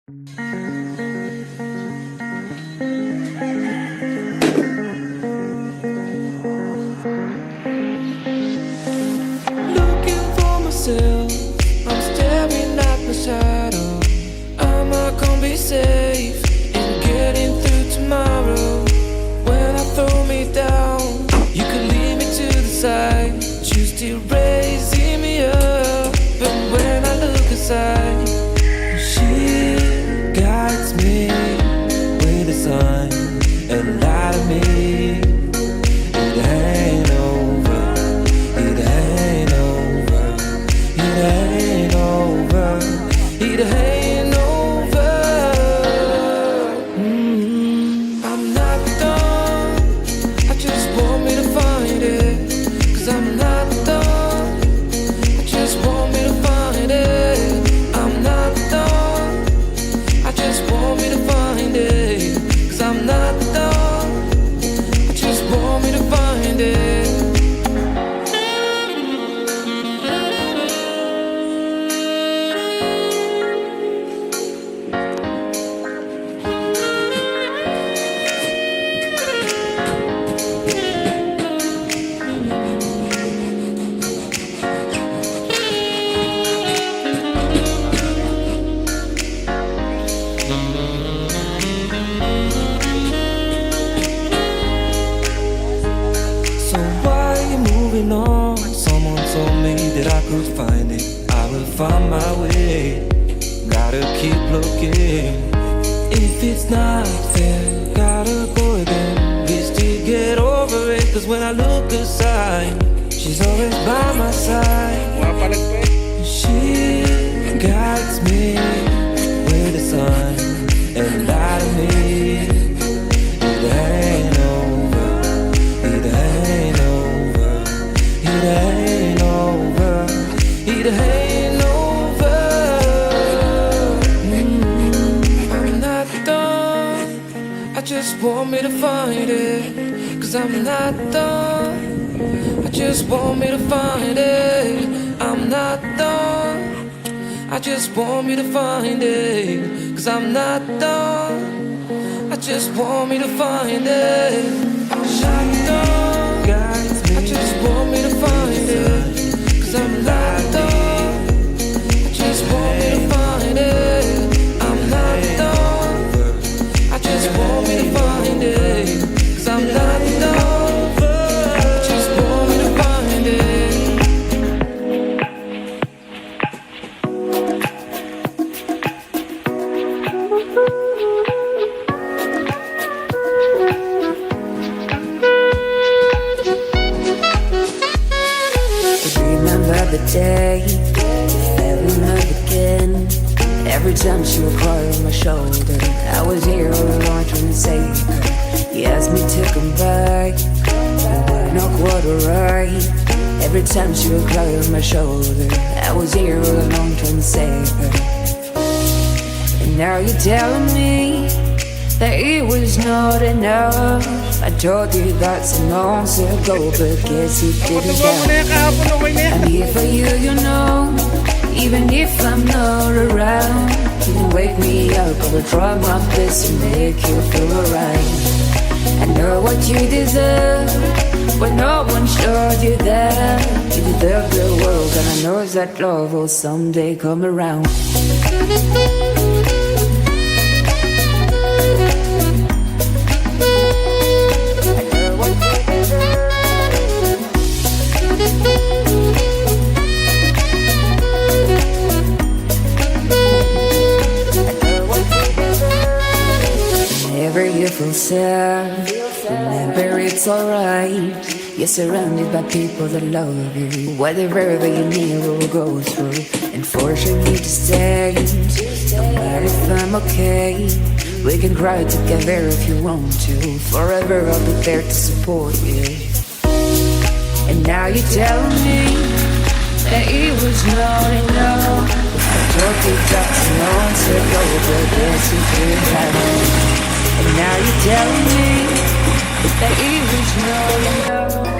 Looking for myself, I'm staring at my shadow. Am I gonna be safe in getting through tomorrow? When I throw me down, you could lead me to the side, but you still raising me up. But when I look aside, she guides me with the sun and light of me. It ain't over, it ain't over, it ain't over, it ain't over. I'm not done, I just want me to find it. 'Cause I'm not done, I just want me to find it. I'm not done, I just want me to find it. 'Cause I'm not done, I just want me to find it. So why are you moving on? Someone told me that I could find it. I will find my way. Gotta keep looking. If it's not there, gotta go again. Just to get over it. 'Cause when I look aside, she's always by my side. She guides me with the sun and light of me. It ain't over, it ain't over, it ain't over, it ain't over. I'm not done, I just want me to find it. 'Cause I'm not done, I just want me to find it. I'm not done, I just want me to find it. 'Cause I'm not done, I just want me to find it. I'm not done, I just want me to find it. 'Cause I'm not done, I just want me to find it. I'm not done, I just want me to find it. 'Cause I'm not done, I just want me to find it. Remember the day that we met again. Every time she would cry on my shoulder, I was here all along trying to save her. You asked me to come back, but we're not quite alright. Every time she would cry on my shoulder, I was here all along trying to save her. And now you're telling me that it was not enough. I told you that some months ago, but guess you didn't get. I'm here for you, you know. Even if I'm not around, you can wake me up. I will try my best to make you feel alright. I know what you deserve, but no one showed you that. You deserve the world, and I know that love will someday come around. Whenever you feel sad, remember it's alright. You're surrounded by people that love you. Whatever that you need will go through, and forcing you to stay. No matter if I'm okay, we can cry together if you want to. Forever I'll be there to support you. And now you're telling me that it was not enough. I told you that some months ago, but guess you didn't have it. And now you're telling me that it was not enough.